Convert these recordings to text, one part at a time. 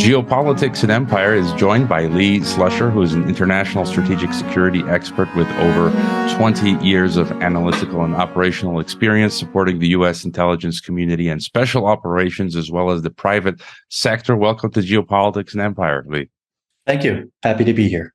Geopolitics and Empire is joined by Lee Slusher, who is an international strategic security expert with over 20 years of analytical and operational experience supporting the U.S. intelligence community and special operations, as well as the private sector. Welcome to Geopolitics and Empire, Lee. Thank you. Happy to be here.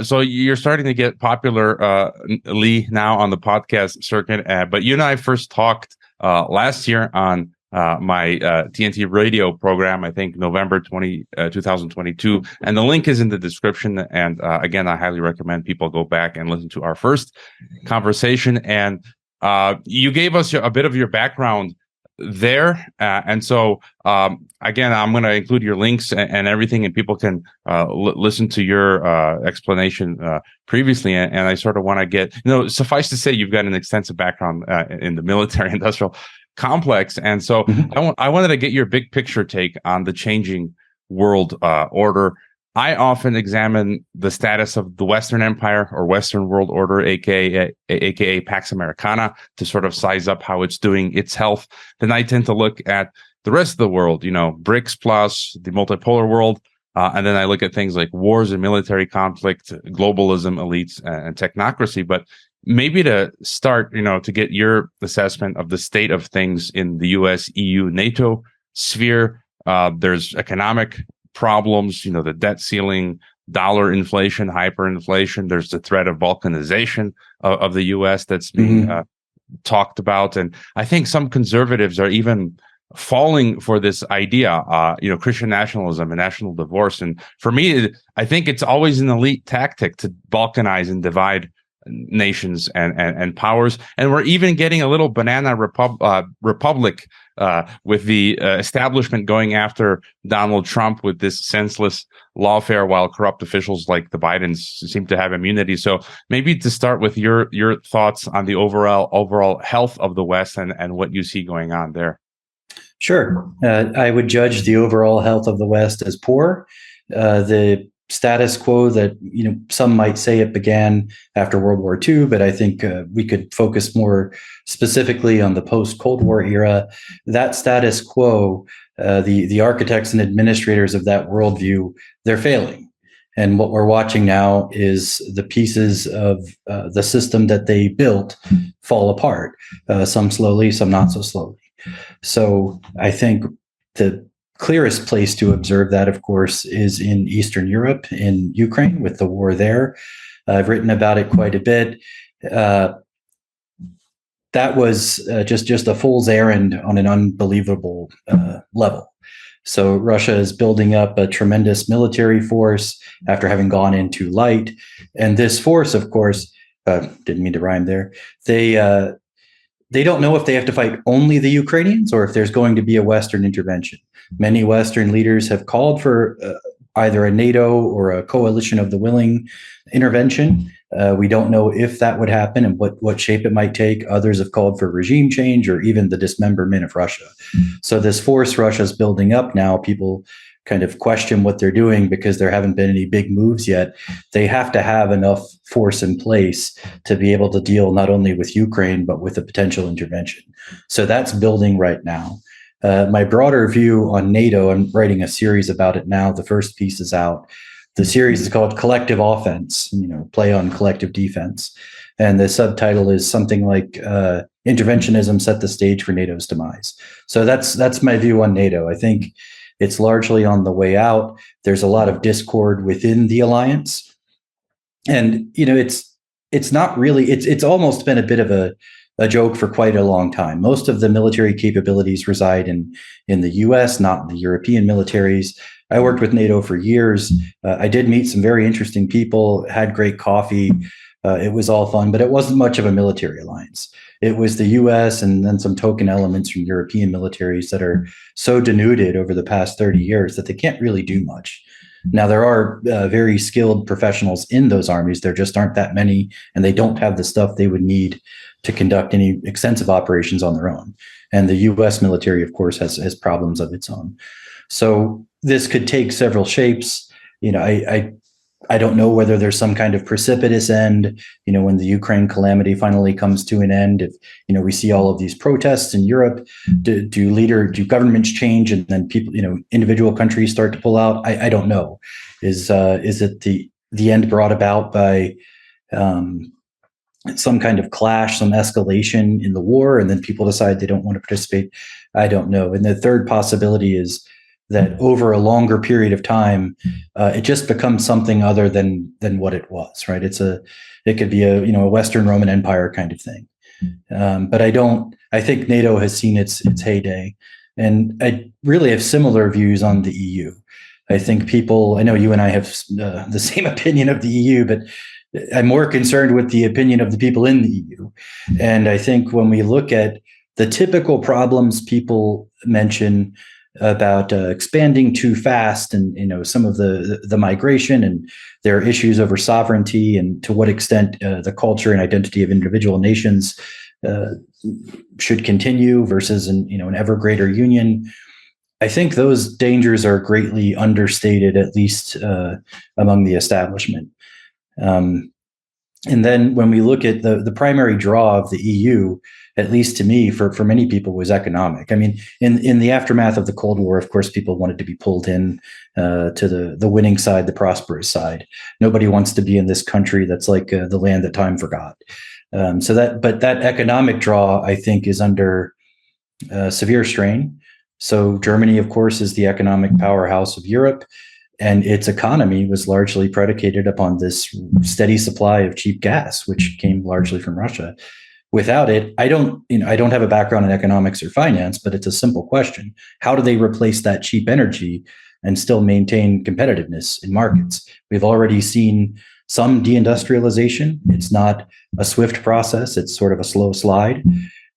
So you're starting to get popular, Lee, now on the podcast circuit, but you and I first talked last year on my TNT radio program, I think November 2022. And the link is in the description. And again, I highly recommend people go back and listen to our first conversation. And you gave us a bit of your background there. And so, again, I'm going to include your links and everything, and people can listen to your explanation previously. And I sort of want to get, suffice to say, you've got an extensive background in the military industrial complex. And so I wanted to get your big picture take on the changing world order. I often examine the status of the Western Empire or Western World Order, aka Pax Americana, to sort of size up how it's doing its health. Then I tend to look at the rest of the world, BRICS plus, the multipolar world. And then I look at things like wars and military conflict, globalism, elites, and technocracy. But maybe to start, to get your assessment of the state of things in the U.S., EU, NATO sphere. There's economic problems, the debt ceiling, dollar inflation, hyperinflation. There's the threat of balkanization of the U.S. that's being talked about. And I think some conservatives are even falling for this idea, Christian nationalism and national divorce. And for me, I think it's always an elite tactic to balkanize and divide nations and powers. And we're even getting a little banana republic with the establishment going after Donald Trump with this senseless lawfare, while corrupt officials like the Bidens seem to have immunity. So maybe to start with your thoughts on the overall health of the West and what you see going on there. Sure. I would judge the overall health of the West as poor. The status quo that, some might say it began after World War II, but I think we could focus more specifically on the post-Cold War era. That status quo, the architects and administrators of that worldview, they're failing. And what we're watching now is the pieces of the system that they built fall apart, some slowly, some not so slowly. So I think the clearest place to observe that, of course, is in Eastern Europe, in Ukraine, with the war there. I've written about it quite a bit. That was just a fool's errand on an unbelievable level. So Russia is building up a tremendous military force after having gone in too light. And this force, of course, didn't mean to rhyme there, they don't know if they have to fight only the Ukrainians or if there's going to be a Western intervention. Many Western leaders have called for either a NATO or a coalition of the willing intervention. We don't know if that would happen and what shape it might take. Others have called for regime change or even the dismemberment of Russia. So this force Russia's building up now, people kind of question what they're doing because there haven't been any big moves yet. They have to have enough force in place to be able to deal not only with Ukraine, but with a potential intervention. So that's building right now. My broader view on NATO, I'm writing a series about it now. The first piece is out. The series is called Collective Offense, play on collective defense. And the subtitle is something like Interventionism Set the Stage for NATO's Demise. So that's my view on NATO. I think it's largely on the way out. There's a lot of discord within the alliance. And, it's not really, it's almost been a bit of a joke for quite a long time. Most of the military capabilities reside in the US, not in the European militaries. I worked with NATO for years. I did meet some very interesting people, had great coffee. It was all fun, but it wasn't much of a military alliance. It was the US and then some token elements from European militaries that are so denuded over the past 30 years that they can't really do much. Now, there are very skilled professionals in those armies. There just aren't that many, and they don't have the stuff they would need to conduct any extensive operations on their own. And the US military, of course, has problems of its own. So this could take several shapes. I I don't know whether there's some kind of precipitous end, when the Ukraine calamity finally comes to an end. If, we see all of these protests in Europe, do governments change and then people, individual countries start to pull out? I don't know. Is it the end brought about by some kind of clash, some escalation in the war, and then people decide they don't want to participate? I don't know. And the third possibility is that over a longer period of time, it just becomes something other than what it was, right? It could be a Western Roman Empire kind of thing. But I think NATO has seen its heyday, and I really have similar views on the EU. I think I know you and I have the same opinion of the EU, but I'm more concerned with the opinion of the people in the EU. And I think when we look at the typical problems people mention about expanding too fast, and some of the migration, and there are issues over sovereignty and to what extent the culture and identity of individual nations should continue versus an ever greater union. I think those dangers are greatly understated, at least among the establishment. And then when we look at the primary draw of the EU, at least to me, for many people, was economic. I mean, in the aftermath of the Cold War, of course, people wanted to be pulled in to the winning side, the prosperous side. Nobody wants to be in this country that's like the land that time forgot. But that economic draw, I think, is under severe strain. So Germany, of course, is the economic powerhouse of Europe, and its economy was largely predicated upon this steady supply of cheap gas, which came largely from Russia. Without it, I don't have a background in economics or finance, but it's a simple question. How do they replace that cheap energy and still maintain competitiveness in markets? We've already seen some deindustrialization. It's not a swift process. It's sort of a slow slide.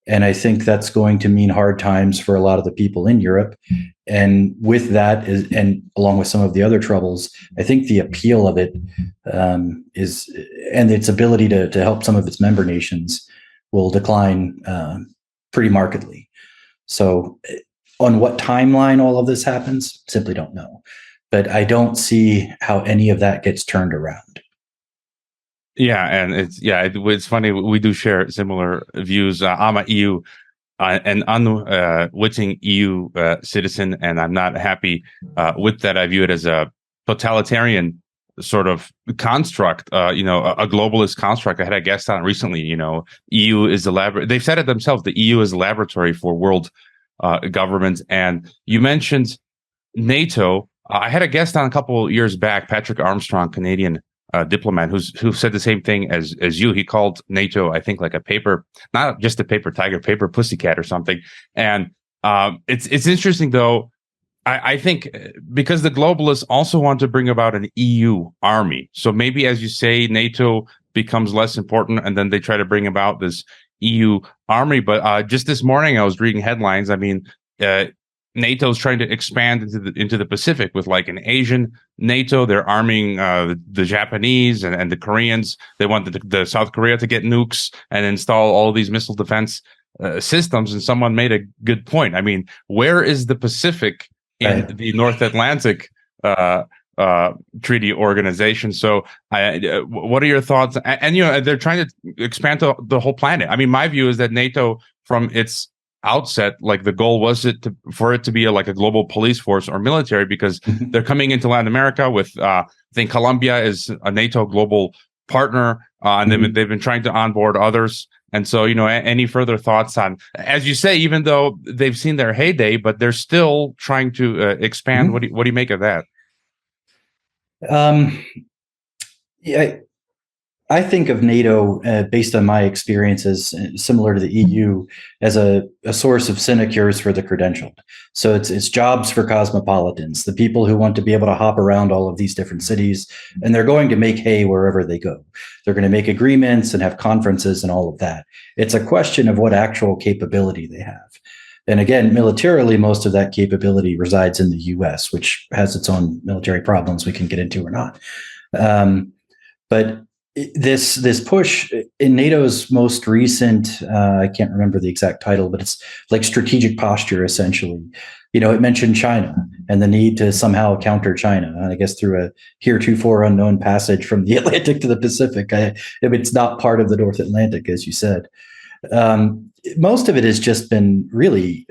And I think that's going to mean hard times for a lot of the people in Europe. And with that, and along with some of the other troubles, I think the appeal of it is, and its ability to help some of its member nations, will decline pretty markedly. So on what timeline all of this happens, simply don't know. But I don't see how any of that gets turned around. Yeah, and it's funny. We do share similar views. I'm a EU an unwitting EU citizen, and I'm not happy with that. I view it as a totalitarian sort of construct, a globalist construct. I had a guest on recently. EU is the they've said it themselves. The EU is a laboratory for world governments. And you mentioned NATO. I had a guest on a couple years back, Patrick Armstrong, Canadian diplomat, who said the same thing as you. He called NATO, I think, like a paper, not just a paper tiger, paper pussycat or something. And it's interesting though. I think because the globalists also want to bring about an EU army. So maybe, as you say, NATO becomes less important, and then they try to bring about this EU army. But just this morning, I was reading headlines. I mean, NATO is trying to expand into the Pacific with like an Asian NATO. They're arming the Japanese and the Koreans. They want the South Korea to get nukes and install all these missile defense systems. And someone made a good point. I mean, where is the Pacific in the North Atlantic treaty organization? So what are your thoughts? And they're trying to expand to the whole planet. I mean, my view is that NATO, from its outset, like the goal was for it to be like a global police force or military, because they're coming into Latin America with I think Colombia is a NATO global partner, and they've been trying to onboard others. And so, any further thoughts on, as you say, even though they've seen their heyday, but they're still trying to expand. What do you make of that? Yeah, I think of NATO, based on my experiences, similar to the EU, as a source of sinecures for the credentialed. So it's jobs for cosmopolitans, the people who want to be able to hop around all of these different cities, and they're going to make hay wherever they go. They're going to make agreements and have conferences and all of that. It's a question of what actual capability they have. And again, militarily, most of that capability resides in the U.S., which has its own military problems we can get into or not. But this push in NATO's most recent, I can't remember the exact title, but it's like strategic posture, essentially. it mentioned China and the need to somehow counter China. And I guess through a heretofore unknown passage from the Atlantic to the Pacific. It's not part of the North Atlantic, as you said. Most of it has just been really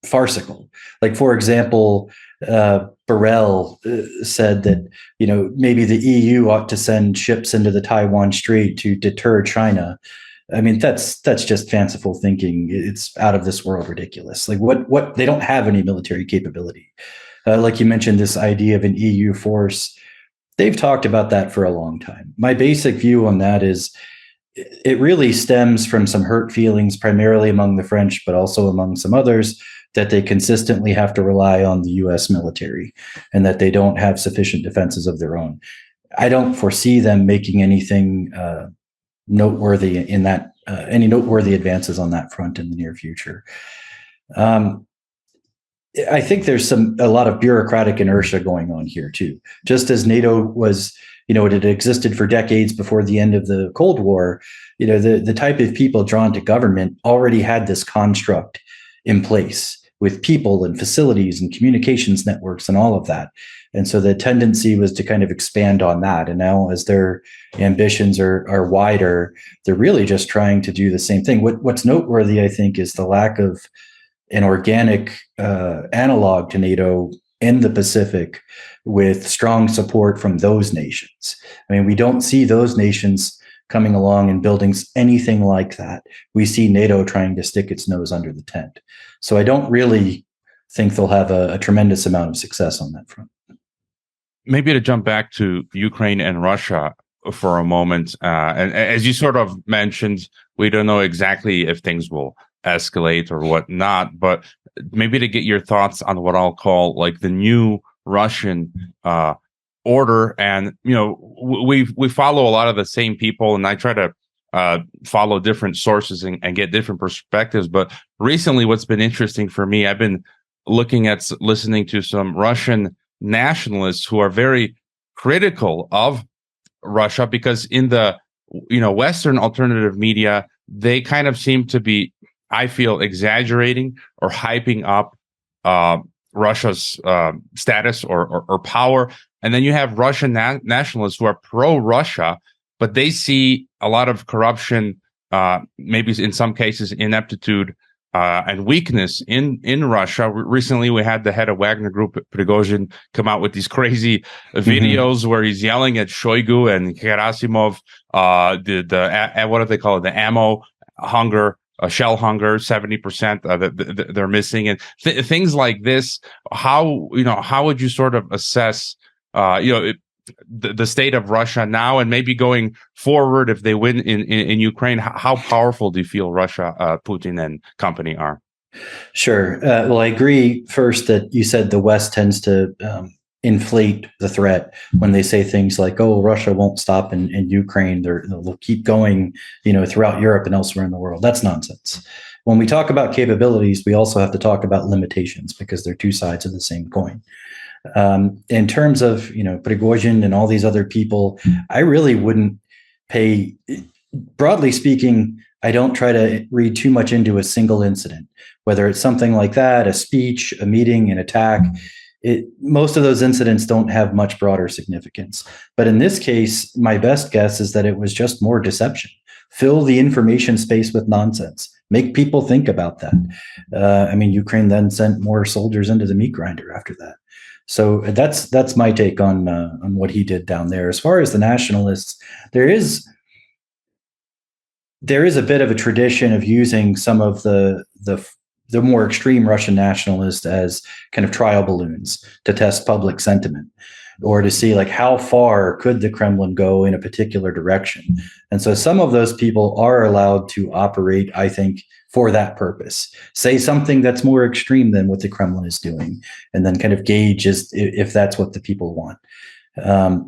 farcical. Like, for example, Borrell said that maybe the EU ought to send ships into the Taiwan Strait to deter China. I mean, that's just fanciful thinking. It's out of this world ridiculous. Like, what they don't have any military capability. Like you mentioned, this idea of an EU force, they've talked about that for a long time. My basic view on that is it really stems from some hurt feelings, primarily among the French, but also among some others, that they consistently have to rely on the U.S. military and that they don't have sufficient defenses of their own. I don't foresee them making anything noteworthy in that, any noteworthy advances on that front in the near future. I think there's a lot of bureaucratic inertia going on here too. Just as NATO was, it had existed for decades before the end of the Cold War, the type of people drawn to government already had this construct in place with people and facilities and communications networks and all of that. And so the tendency was to kind of expand on that. And now as their ambitions are wider, they're really just trying to do the same thing. What's noteworthy, I think, is the lack of an organic analog to NATO in the Pacific with strong support from those nations. I mean, we don't see those nations coming along and building anything like that. We see NATO trying to stick its nose under the tent. So I don't really think they'll have a tremendous amount of success on that front. Maybe to jump back to Ukraine and Russia for a moment, and as you sort of mentioned, we don't know exactly if things will escalate or whatnot, but maybe to get your thoughts on what I'll call like the new Russian order. And we follow a lot of the same people, and I try to follow different sources and get different perspectives. But recently, what's been interesting for me, I've been listening to some Russian nationalists who are very critical of Russia, because in the Western alternative media, they kind of seem to be, I feel, exaggerating or hyping up Russia's status or power. And then you have Russian nationalists who are pro-Russia, but they see a lot of corruption, maybe in some cases ineptitude and weakness in Russia. Recently, we had the head of Wagner Group, Prigozhin, come out with these crazy videos where he's yelling at Shoigu and Gerasimov, what do they call it? The ammo hunger. Shell hunger, 70% they're missing, and things like this. How would you sort of assess, the state of Russia now, and maybe going forward if they win in Ukraine? How powerful do you feel Russia, Putin, and company are? Sure. Well, I agree. First, that you said the West tends to inflate the threat when they say things like, "Oh, Russia won't stop in Ukraine; they'll keep going, throughout Europe and elsewhere in the world." That's nonsense. When we talk about capabilities, we also have to talk about limitations, because they're two sides of the same coin. In terms of Prigozhin and all these other people, I really wouldn't pay. Broadly speaking, I don't try to read too much into a single incident, whether it's something like that, a speech, a meeting, an attack. Most of those incidents don't have much broader significance. But in this case, my best guess is that it was just more deception. Fill the information space with nonsense. Make people think about that. Ukraine then sent more soldiers into the meat grinder after that. So that's my take on what he did down there. As far as the nationalists, there is a bit of a tradition of using some of the more extreme Russian nationalists as kind of trial balloons to test public sentiment, or to see like how far could the Kremlin go in a particular direction. And so some of those people are allowed to operate, I think, for that purpose. Say something that's more extreme than what the Kremlin is doing, and then kind of gauge if that's what the people want. I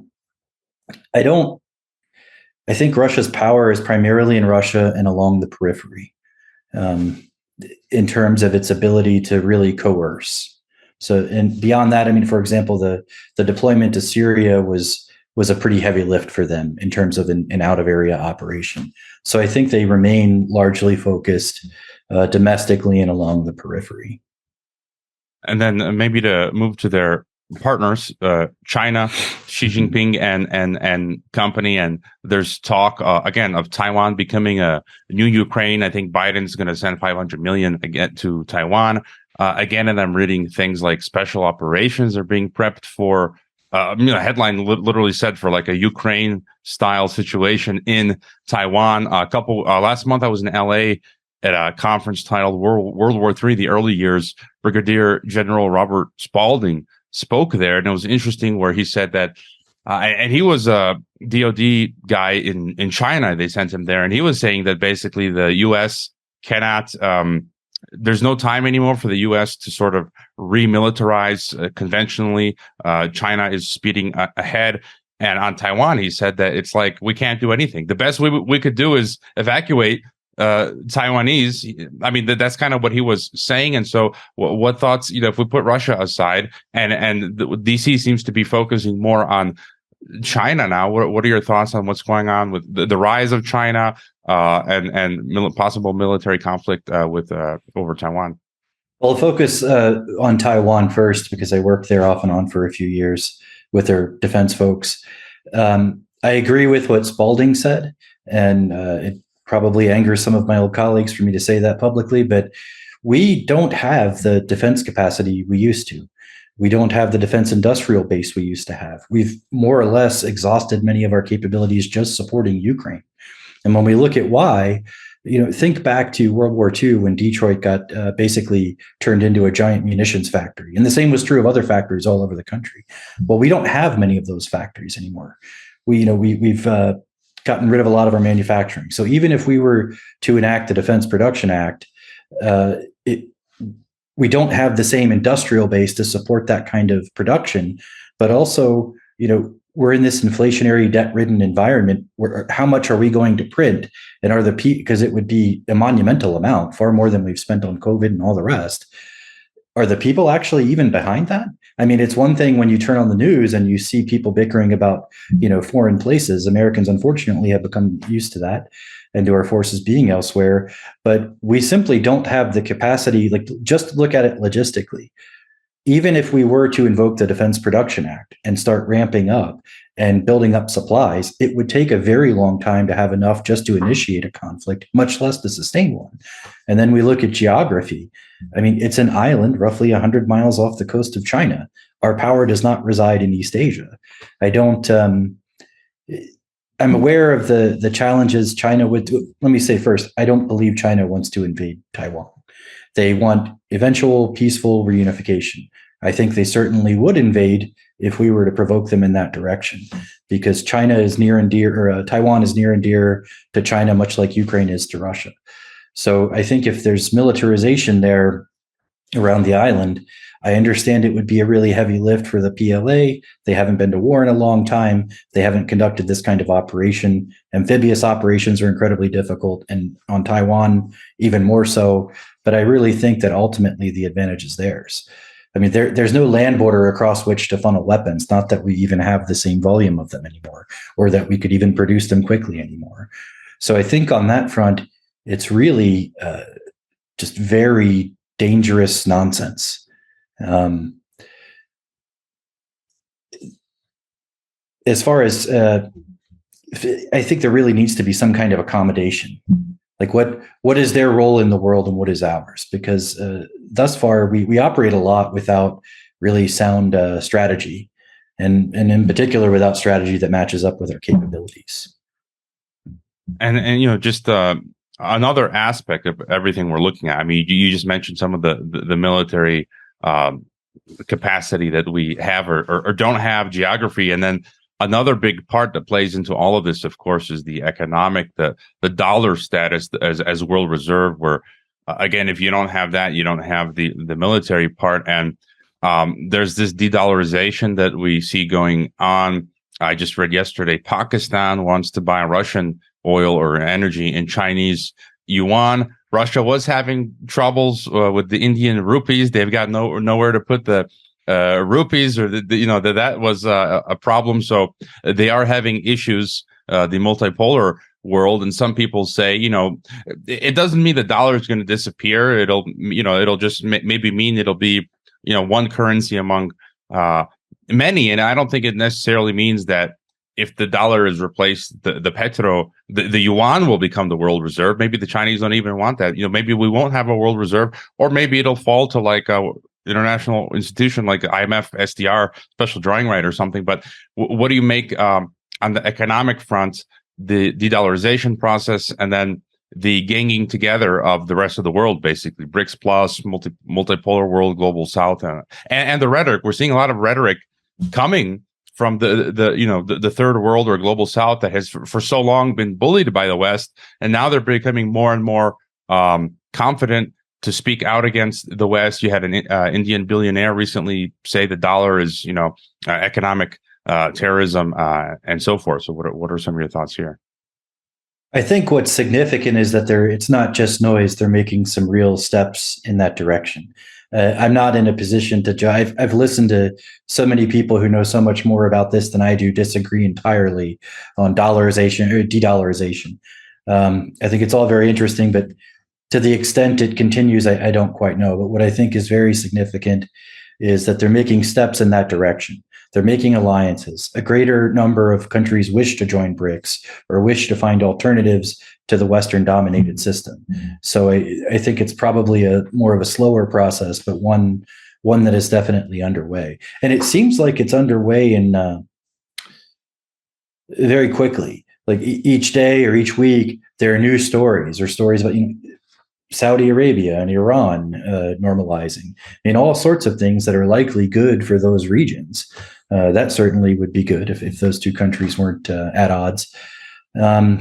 think Russia's power is primarily in Russia and along the periphery. In terms of its ability to really coerce. So, and beyond that, for example, the deployment to Syria was a pretty heavy lift for them in terms of an out of area operation. So I think they remain largely focused domestically and along the periphery. And then maybe to move to their partners, China, Xi Jinping and company, and there's talk again of Taiwan becoming a new Ukraine. I think Biden's going to send 500 million again to Taiwan. Again, and I'm reading things like special operations are being prepped for. Headline literally said for like a Ukraine style situation in Taiwan. Last month I was in LA at a conference titled World War III, the Early Years. Brigadier General Robert Spalding spoke there, and it was interesting where he said that, and he was a DoD guy in China. They sent him there, and he was saying that basically the U.S. cannot. There's no time anymore for the U.S. to sort of remilitarize conventionally. China is speeding ahead. And on Taiwan, he said that it's like we can't do anything. The best we could do is evacuate Taiwanese. I mean, that's kind of what he was saying. And so what thoughts, if we put Russia aside and DC seems to be focusing more on China now, what are your thoughts on what's going on with the rise of China and possible military conflict with over Taiwan? Well, I'll focus on Taiwan first because I worked there off and on for a few years with their defense folks. I agree with what Spalding said, and it probably angers some of my old colleagues for me to say that publicly, but we don't have the defense capacity we used to. We don't have the defense industrial base we used to have. We've more or less exhausted many of our capabilities just supporting Ukraine. And when we look at why, think back to World War II when Detroit got basically turned into a giant munitions factory. And the same was true of other factories all over the country. Well, we don't have many of those factories anymore. We've gotten rid of a lot of our manufacturing. So even if we were to enact the Defense Production Act, we don't have the same industrial base to support that kind of production. But also, we're in this inflationary, debt-ridden environment where how much are we going to print? And because it would be a monumental amount, far more than we've spent on COVID and all the rest. Are the people actually even behind that? I mean, it's one thing when you turn on the news and you see people bickering about, foreign places. Americans, unfortunately, have become used to that and to our forces being elsewhere. But we simply don't have the capacity, just look at it logistically. Even if we were to invoke the Defense Production Act and start ramping up and building up supplies, it would take a very long time to have enough just to initiate a conflict, much less to sustain one. And then we look at geography. I mean, it's an island roughly 100 miles off the coast of China. Our power does not reside in East Asia. I'm aware of the challenges China would do. Let me say first, I don't believe China wants to invade Taiwan. They want eventual peaceful reunification. I think they certainly would invade if we were to provoke them in that direction, because China is near and dear, or Taiwan is near and dear to China, much like Ukraine is to Russia. So I think if there's militarization there around the island, I understand it would be a really heavy lift for the PLA. They haven't been to war in a long time. They haven't conducted this kind of operation. Amphibious operations are incredibly difficult, and on Taiwan, even more so. But I really think that ultimately the advantage is theirs. I mean, there's no land border across which to funnel weapons, not that we even have the same volume of them anymore, or that we could even produce them quickly anymore. So I think on that front, it's really just very dangerous nonsense. As far as, I think there really needs to be some kind of accommodation. Like what is their role in the world and what is ours? Because thus far we operate a lot without really sound strategy, and in particular without strategy that matches up with our capabilities. And just another aspect of everything we're looking at. I mean, you just mentioned some of the military capacity that we have or don't have, geography, and then another big part that plays into all of this, of course, is the economic, the dollar status as world reserve, where, again, if you don't have that, you don't have the military part. And there's this de-dollarization that we see going on. I just read yesterday, Pakistan wants to buy Russian oil or energy in Chinese yuan. Russia was having troubles with the Indian rupees. They've got nowhere to put the rupees, or that was a problem. So they are having issues, the multipolar world. And some people say, it doesn't mean the dollar is going to disappear. It'll just maybe mean it'll be one currency among many. And I don't think it necessarily means that if the dollar is replaced, the yuan will become the world reserve. Maybe the Chinese don't even want that. Maybe we won't have a world reserve, or maybe it'll fall to like a international institution like IMF, SDR, special drawing right or something. But what do you make on the economic front, the de-dollarization process, and then the ganging together of the rest of the world, basically BRICS plus, multipolar world, global south, and the rhetoric. We're seeing a lot of rhetoric coming from the third world or global south that has for so long been bullied by the West, and now they're becoming more and more confident to speak out against the West. You had an Indian billionaire recently say the dollar is economic terrorism and so forth. So what are some of your thoughts here? I think what's significant is that it's not just noise. They're making some real steps in that direction. I'm not in a position to judge. I've listened to so many people who know so much more about this than I do disagree entirely on dollarization or de-dollarization. I think it's all very interesting, but to the extent it continues, I don't quite know. But what I think is very significant is that they're making steps in that direction. They're making alliances. A greater number of countries wish to join BRICS or wish to find alternatives to the Western-dominated system. So I think it's probably more of a slower process, but one that is definitely underway. And it seems like it's underway in very quickly. Like each day or each week, there are new stories or stories about Saudi Arabia and Iran normalizing, and all sorts of things that are likely good for those regions. That certainly would be good if those two countries weren't at odds. I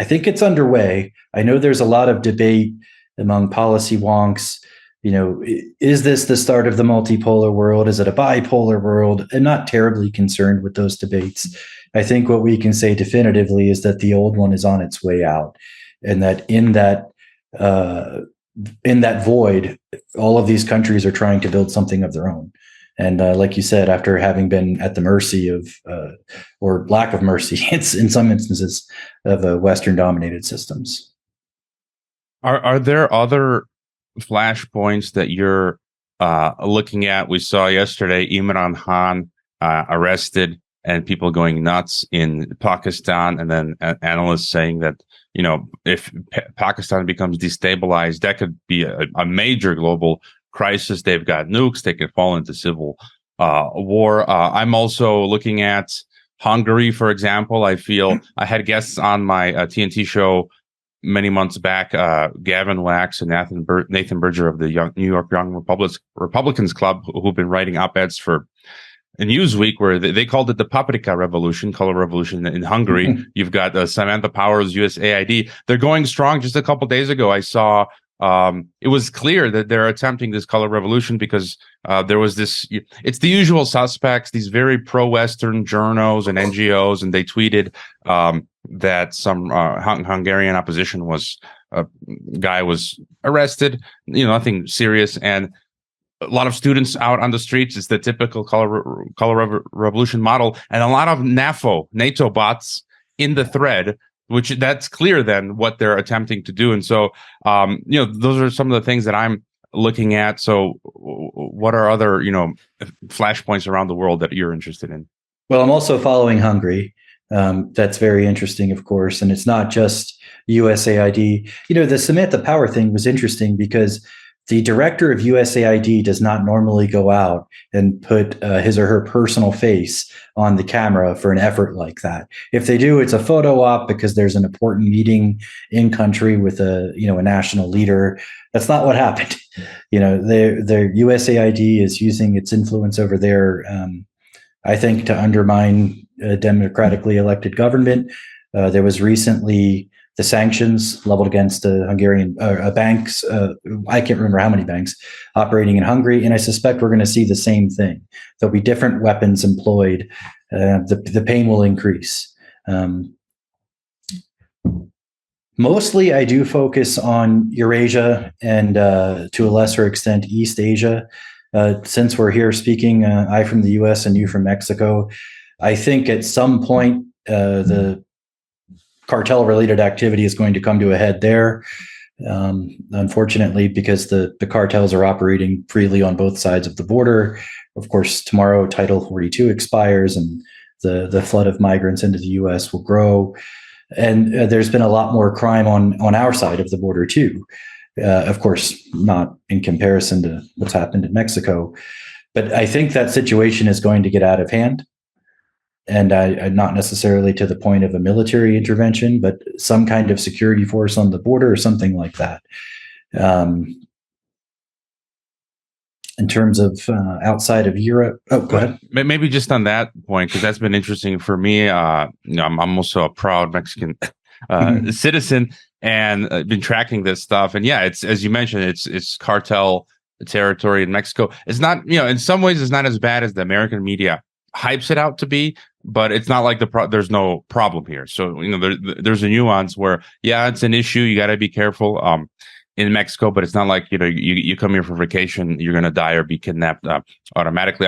think it's underway. I know there's a lot of debate among policy wonks. Is this the start of the multipolar world? Is it a bipolar world? I'm not terribly concerned with those debates. I think what we can say definitively is that the old one is on its way out, and that in that void, all of these countries are trying to build something of their own. And like you said, after having been at the mercy of, or lack of mercy in some instances, of Western-dominated systems. Are there other flashpoints that you're looking at? We saw yesterday Imran Khan arrested and people going nuts in Pakistan, and then analysts saying that if Pakistan becomes destabilized, that could be a major global crisis. They've got nukes. They could fall into civil war. I'm also looking at Hungary, for example. I feel I had guests on my TNT show many months back, Gavin Wax and Nathan Berger of the New York Young Republicans Club, who've been writing op-eds for Newsweek, where they called it the Paprika Revolution, color revolution in Hungary. Mm-hmm. You've got Samantha Powers, USAID. They're going strong. Just a couple days ago, I saw it was clear that they're attempting this color revolution because there was this, it's the usual suspects, these very pro-Western journos and NGOs, and they tweeted that some Hungarian opposition guy was arrested, nothing serious, and a lot of students out on the streets. It's the typical color revolution model, and a lot of NATO bots in the thread, which that's clear then what they're attempting to do. And so, those are some of the things that I'm looking at. So what are other, flashpoints around the world that you're interested in? Well, I'm also following Hungary. That's very interesting, of course. And it's not just USAID. The Samantha Power thing was interesting because the director of USAID does not normally go out and put his or her personal face on the camera for an effort like that. If they do, it's a photo op because there's an important meeting in country with a national leader. That's not what happened. Their USAID is using its influence over there, I think, to undermine a democratically elected government. There was recently the sanctions leveled against Hungarian banks. I can't remember how many banks operating in Hungary, and I suspect we're going to see the same thing. There'll be different weapons employed. The pain will increase. Mostly, I do focus on Eurasia and, to a lesser extent, East Asia. Since we're here speaking, I from the U.S. and you from Mexico, I think at some point the cartel-related activity is going to come to a head there. Unfortunately, because the cartels are operating freely on both sides of the border. Of course, tomorrow Title 42 expires and the flood of migrants into the U.S. will grow. And there's been a lot more crime on our side of the border, too. Of course, not in comparison to what's happened in Mexico. But I think that situation is going to get out of hand. And not necessarily to the point of a military intervention, but some kind of security force on the border or something like that. In terms of outside of Europe, go ahead. Maybe just on that point, because that's been interesting for me. I'm also a proud Mexican citizen, and I've been tracking this stuff. And yeah, it's, as you mentioned, it's cartel territory in Mexico. It's not, in some ways, it's not as bad as the American media hypes it out to be, but it's not like there's no problem here. So there's a nuance where, yeah, it's an issue. You got to be careful in Mexico, but it's not like you come here for vacation, you're gonna die or be kidnapped automatically.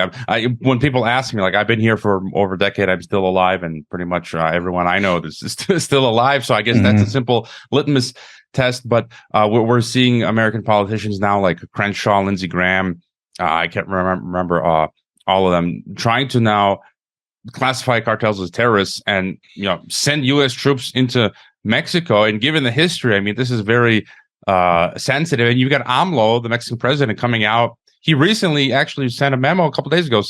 When people ask me, like, I've been here for over a decade, I'm still alive, and pretty much everyone I know is still alive. So I guess that's a simple litmus test. But we're seeing American politicians now, like Crenshaw, Lindsey Graham. I can't remember all of them trying to now classify cartels as terrorists and send U.S. troops into Mexico. And given the history, I mean, this is very sensitive. And you've got AMLO, the Mexican president, coming out. He recently actually sent a memo a couple of days ago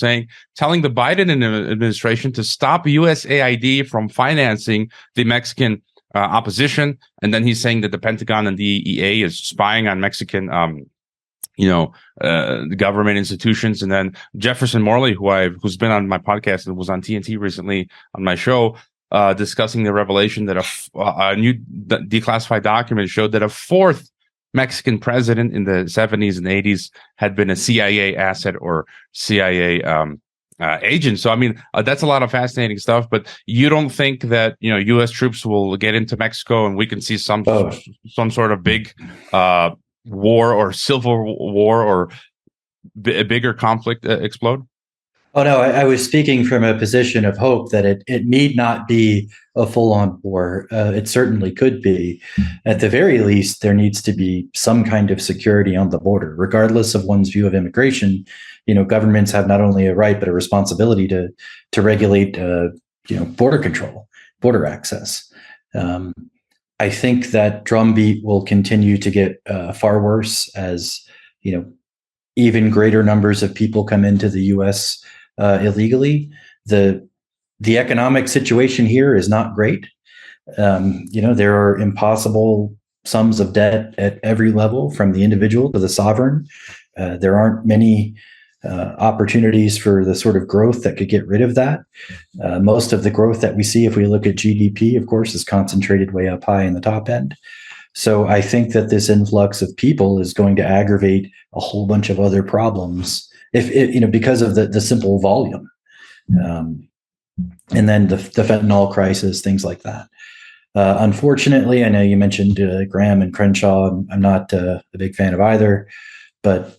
telling the Biden administration to stop USAID from financing the Mexican opposition. And then he's saying that the Pentagon and the DEA is spying on Mexican the government institutions. And then Jefferson Morley, who's been on my podcast and was on TNT recently on my show, discussing the revelation that a new declassified document showed that a fourth Mexican president in the 70s and 80s had been a CIA asset or CIA agent. So, I mean, that's a lot of fascinating stuff. But you don't think that U.S. troops will get into Mexico and we can see some sort of big war or civil war or a bigger conflict explode? Oh, no, I was speaking from a position of hope that it need not be a full-on war. It certainly could be. At the very least, there needs to be some kind of security on the border, regardless of one's view of immigration. Governments have not only a right, but a responsibility to regulate, border control, border access. I think that drumbeat will continue to get far worse as, even greater numbers of people come into the U.S. Illegally. The economic situation here is not great. There are impossible sums of debt at every level, from the individual to the sovereign. There aren't many opportunities for the sort of growth that could get rid of that. Most of the growth that we see, if we look at GDP, of course, is concentrated way up high in the top end. So I think that this influx of people is going to aggravate a whole bunch of other problems, because of the simple volume, and then the fentanyl crisis, things like that. Unfortunately, I know you mentioned Graham and Crenshaw. I'm not a big fan of either, but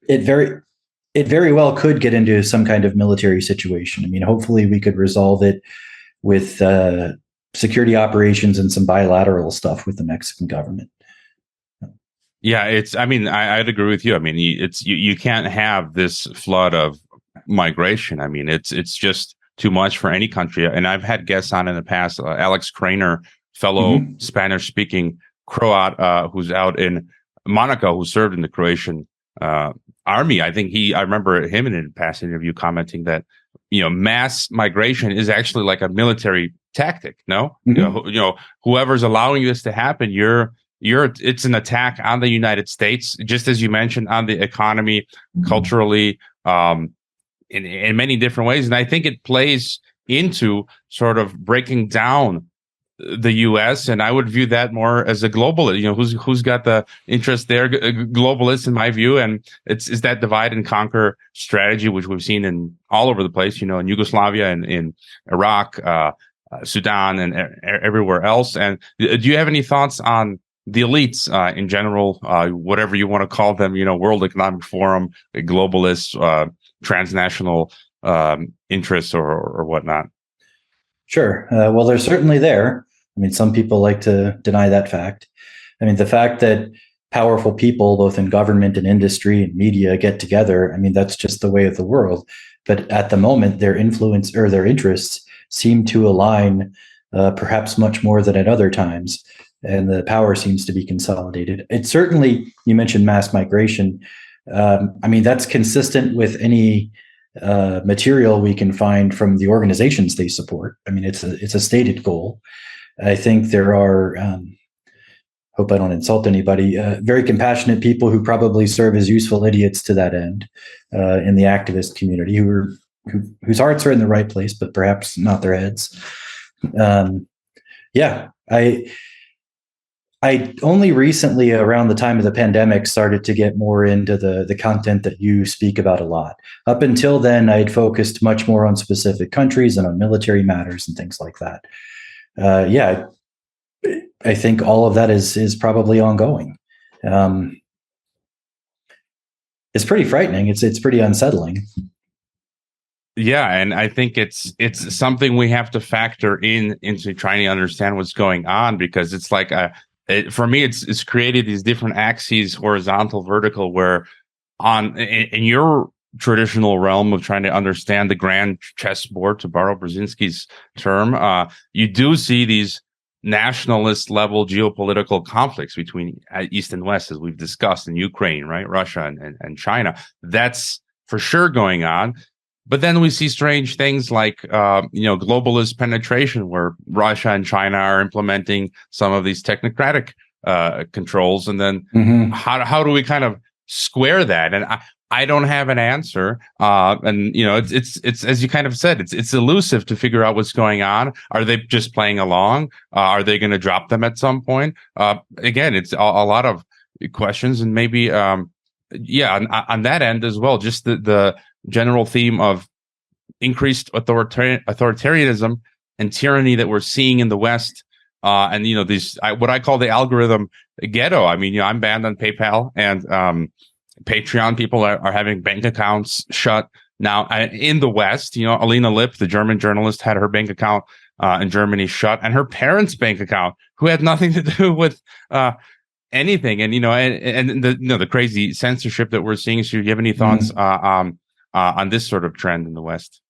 it very well could get into some kind of military situation. I mean, hopefully we could resolve it with security operations and some bilateral stuff with the Mexican government. Yeah, I'd agree with you. I mean, you can't have this flood of migration. I mean, it's just too much for any country. And I've had guests on in the past, Alex Craner, fellow Spanish-speaking Croat, who's out in Monaco, who served in the Croatian army. I remember him in a past interview commenting that mass migration is actually like a military tactic. No, whoever's allowing this to happen, it's an attack on the United States, just as you mentioned, on the economy, culturally, in many different ways. And I think it plays into sort of breaking down the U.S. And I would view that more as a globalist. Who's got the interest there? Globalists, in my view, and it's that divide and conquer strategy, which we've seen in all over the place. In Yugoslavia and in Iraq, Sudan, and everywhere else. And do you have any thoughts on the elites in general, whatever you want to call them? World Economic Forum, globalists, transnational interests, or whatnot? Sure. Well, they're certainly there. I mean, some people like to deny that fact. I mean, the fact that powerful people, both in government and industry and media, get together, I mean, that's just the way of the world. But at the moment, their influence or their interests seem to align, perhaps much more than at other times. And the power seems to be consolidated. It certainly, you mentioned mass migration. I mean, that's consistent with any material we can find from the organizations they support. I mean, it's a stated goal. I think there are, hope I don't insult anybody, very compassionate people who probably serve as useful idiots to that end in the activist community, whose hearts are in the right place, but perhaps not their heads. Yeah, I only recently, around the time of the pandemic, started to get more into the content that you speak about a lot. Up until then, I'd focused much more on specific countries and on military matters and things like that. Yeah, I think all of that is probably ongoing. It's pretty frightening. It's pretty unsettling. Yeah, and I think it's something we have to factor into trying to understand what's going on, because it's like for me, it's created these different axes, horizontal, vertical, where in your traditional realm of trying to understand the grand chessboard, to borrow Brzezinski's term, you do see these nationalist level geopolitical conflicts between East and West, as we've discussed, in Ukraine, right? Russia and China. That's for sure going on. But then we see strange things like, globalist penetration, where Russia and China are implementing some of these technocratic controls. And then how do we kind of square that? And I don't have an answer. And it's as you kind of said, it's elusive to figure out what's going on. Are they just playing along? Are they going to drop them at some point? Again, it's a lot of questions, and maybe on that end as well, just the general theme of increased authoritarianism and tyranny that we're seeing in the West, and these what I call the algorithm ghetto. I mean, I'm banned on PayPal and Patreon. People are having bank accounts shut now in the West. Alina Lipp, the German journalist, had her bank account in Germany shut, and her parents' bank account, who had nothing to do with anything. And and the crazy censorship that we're seeing. So, do you have any thoughts on this sort of trend in the West?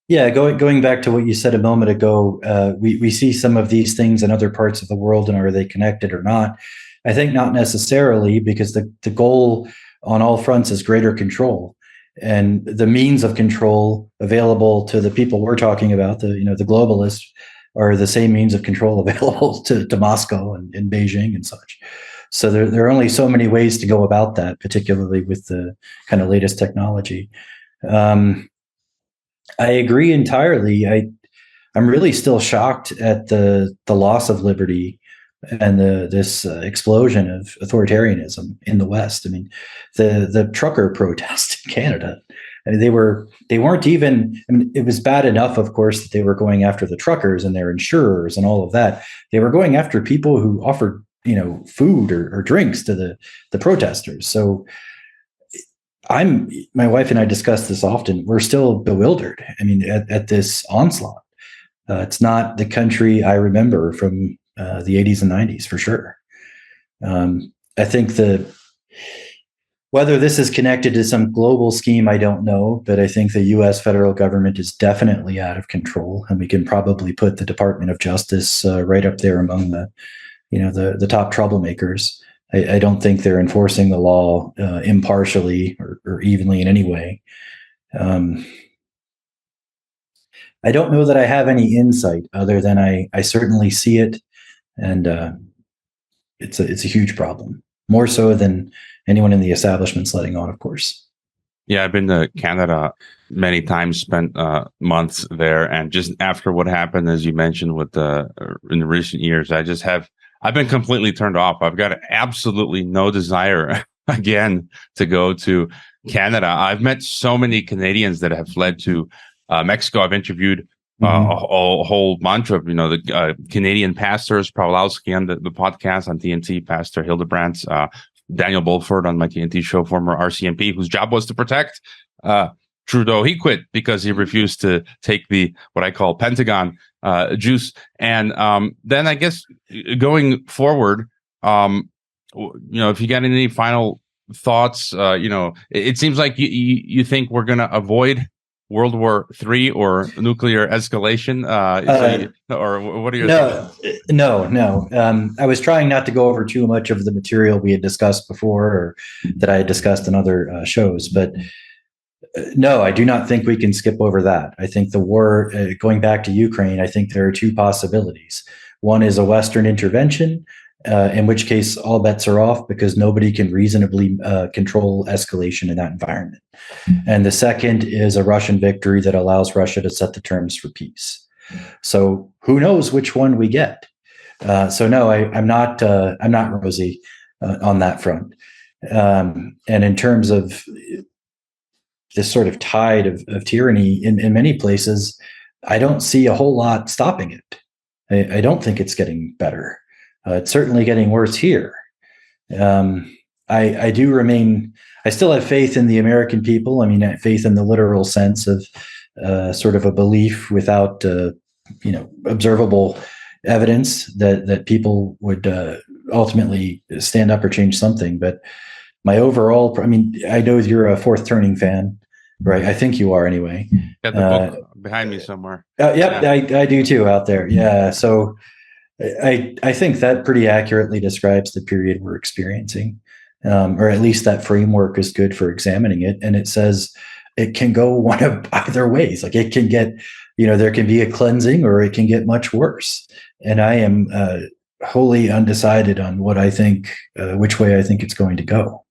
Yeah, going back to what you said a moment ago, we see some of these things in other parts of the world, and are they connected or not? I think not necessarily, because the goal on all fronts is greater control, and the means of control available to the people we're talking about, the globalists, are the same means of control available to Moscow and Beijing and such. So there are only so many ways to go about that, particularly with the kind of latest technology. I agree entirely. I'm really still shocked at the loss of liberty and this explosion of authoritarianism in the West. I mean, the trucker protest in Canada, I mean, they weren't even. I mean, it was bad enough, of course, that they were going after the truckers and their insurers and all of that. They were going after people who offered food or drinks to the protesters. So my wife and I discuss this often. We're still bewildered. I mean, at this onslaught. It's not the country I remember from the 80s and 90s, for sure. I think whether this is connected to some global scheme, I don't know, but I think the U.S. federal government is definitely out of control, and we can probably put the Department of Justice right up there among the top troublemakers. I don't think they're enforcing the law impartially or evenly in any way. I don't know that I have any insight other than I certainly see it, and it's a huge problem, more so than anyone in the establishment's letting on, of course. Yeah, I've been to Canada many times, spent months there, and just after what happened, as you mentioned, with in the recent years, I've been completely turned off. I've got absolutely no desire again to go to Canada. I've met so many Canadians that have fled to Mexico. I've interviewed a whole bunch of the Canadian pastors, Pawlowski on the podcast on TNT, Pastor Hildebrandt, Daniel Bulford on my TNT show, former RCMP, whose job was to protect Trudeau. He quit because he refused to take what I call Pentagon juice. And then I guess going forward, if you got any final thoughts, it seems like you think we're going to avoid World War III or nuclear escalation, or what are your thoughts? No. I was trying not to go over too much of the material we had discussed before, or that I had discussed in other shows, but no, I do not think we can skip over that. I think the war, going back to Ukraine, I think there are two possibilities. One is a Western intervention, in which case all bets are off because nobody can reasonably control escalation in that environment. And the second is a Russian victory that allows Russia to set the terms for peace. So who knows which one we get? So no, I'm not rosy on that front. And in terms of this sort of tide of tyranny in many places, I don't see a whole lot stopping it. I don't think it's getting better. It's certainly getting worse here. I still have faith in the American people. I mean, faith in the literal sense of sort of a belief without, observable evidence that people would ultimately stand up or change something. But my overall, I know you're a Fourth Turning fan, right? I think you are anyway. Got the book behind me somewhere. Yep, yeah. I do too out there. Yeah. So I think that pretty accurately describes the period we're experiencing, or at least that framework is good for examining it. And it says it can go one of either ways. Like it can get, there can be a cleansing or it can get much worse. And I am wholly undecided on what I think, which way I think it's going to go.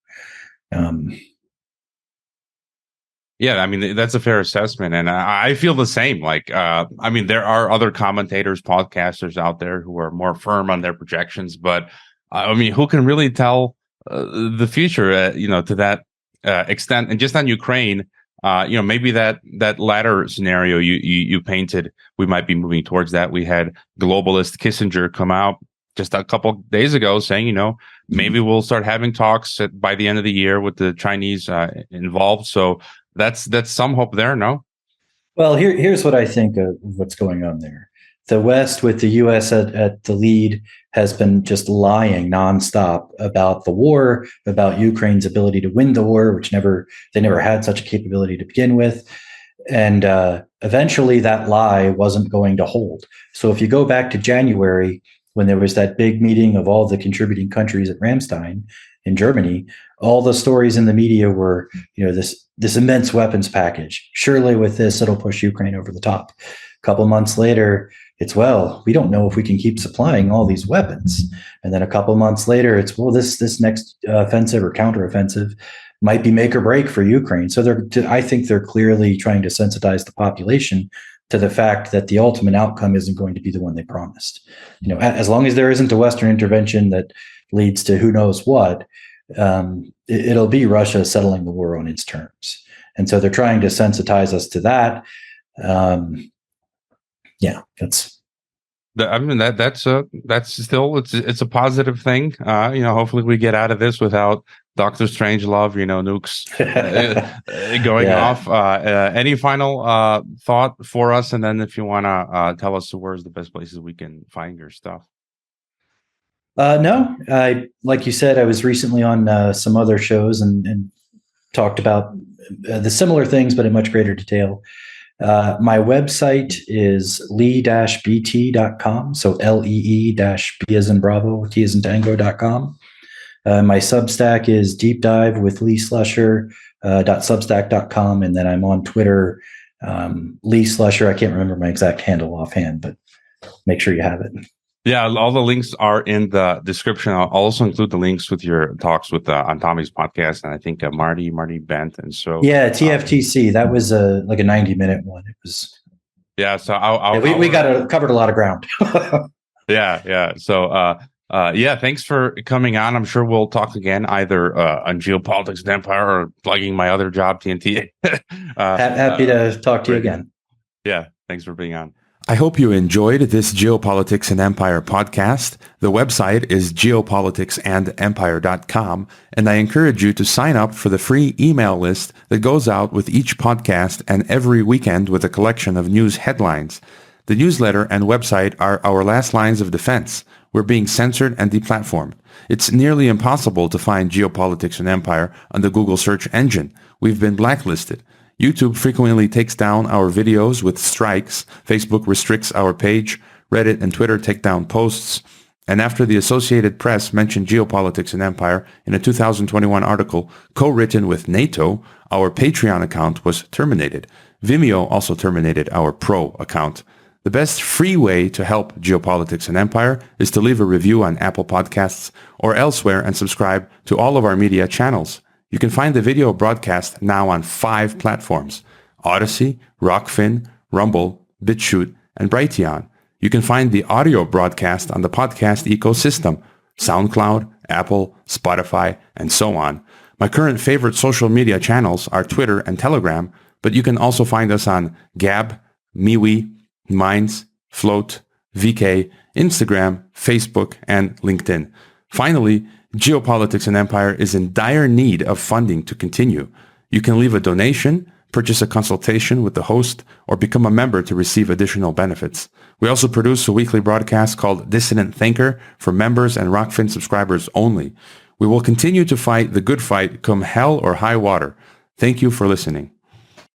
Yeah, that's a fair assessment, and I feel the same. Like, there are other commentators, podcasters out there who are more firm on their projections, but who can really tell the future? To that extent, and just on Ukraine, maybe that latter scenario you painted, we might be moving towards that. We had globalist Kissinger come out just a couple of days ago saying, maybe we'll start having talks by the end of the year with the Chinese involved. So that's some hope there, no? Well, here's what I think of what's going on there. The West, with the U.S. at the lead, has been just lying nonstop about the war, about Ukraine's ability to win the war, which they never had such a capability to begin with. And eventually that lie wasn't going to hold. So if you go back to January, when there was that big meeting of all the contributing countries at Ramstein in Germany, all the stories in the media were, this immense weapons package. Surely with this, it'll push Ukraine over the top. A couple months later, it's, we don't know if we can keep supplying all these weapons. And then a couple months later, it's, this next offensive or counteroffensive might be make or break for Ukraine. So I think they're clearly trying to sensitize the population to the fact that the ultimate outcome isn't going to be the one they promised. As long as there isn't a Western intervention that leads to who knows what, it'll be Russia settling the war on its terms. And so they're trying to sensitize us to that. That's still it's a positive thing. Hopefully we get out of this without Dr. Strangelove, nukes going off. Any final thought for us? And then if you want to tell us where's the best places we can find your stuff. No, like you said, I was recently on some other shows and talked about the similar things, but in much greater detail. My website is lee-bt.com. So lee-b as in Bravo, T as in Tango.com. My Substack is deep dive with Lee Slusher, .substack.com. And then I'm on Twitter, Lee Slusher. I can't remember my exact handle offhand, but make sure you have it. Yeah, all the links are in the description. I'll also include the links with your talks with on Tommy's podcast, and I think Marty Bent, and so TFTC. That was like a 90-minute one. It was So we covered a lot of ground. Yeah. So thanks for coming on. I'm sure we'll talk again either on Geopolitics and Empire or plugging my other job, TNT. Happy to talk to you again. Yeah, thanks for being on. I hope you enjoyed this Geopolitics and Empire podcast. The website is geopoliticsandempire.com, and I encourage you to sign up for the free email list that goes out with each podcast and every weekend with a collection of news headlines. The newsletter and website are our last lines of defense. we're being censored and deplatformed. It's nearly impossible to find Geopolitics and Empire on the Google search engine. We've been blacklisted. YouTube frequently takes down our videos with strikes. Facebook restricts our page. Reddit and Twitter take down posts. And after the Associated Press mentioned Geopolitics and Empire in a 2021 article co-written with NATO, our Patreon account was terminated. Vimeo also terminated our Pro account. The best free way to help Geopolitics and Empire is to leave a review on Apple Podcasts or elsewhere and subscribe to all of our media channels. You can find the video broadcast now on 5 platforms: Odyssey, Rockfin, Rumble, BitChute, and Brighteon. You can find the audio broadcast on the podcast ecosystem: SoundCloud, Apple, Spotify, and so on. My current favorite social media channels are Twitter and Telegram, but you can also find us on Gab, MeWe, Minds, Float, VK, Instagram, Facebook, and LinkedIn. Finally, Geopolitics and Empire is in dire need of funding to continue. You can leave a donation, purchase a consultation with the host, or become a member to receive additional benefits. We also produce a weekly broadcast called Dissident Thinker for members and Rockfin subscribers only. We will continue to fight the good fight come hell or high water. Thank you for listening.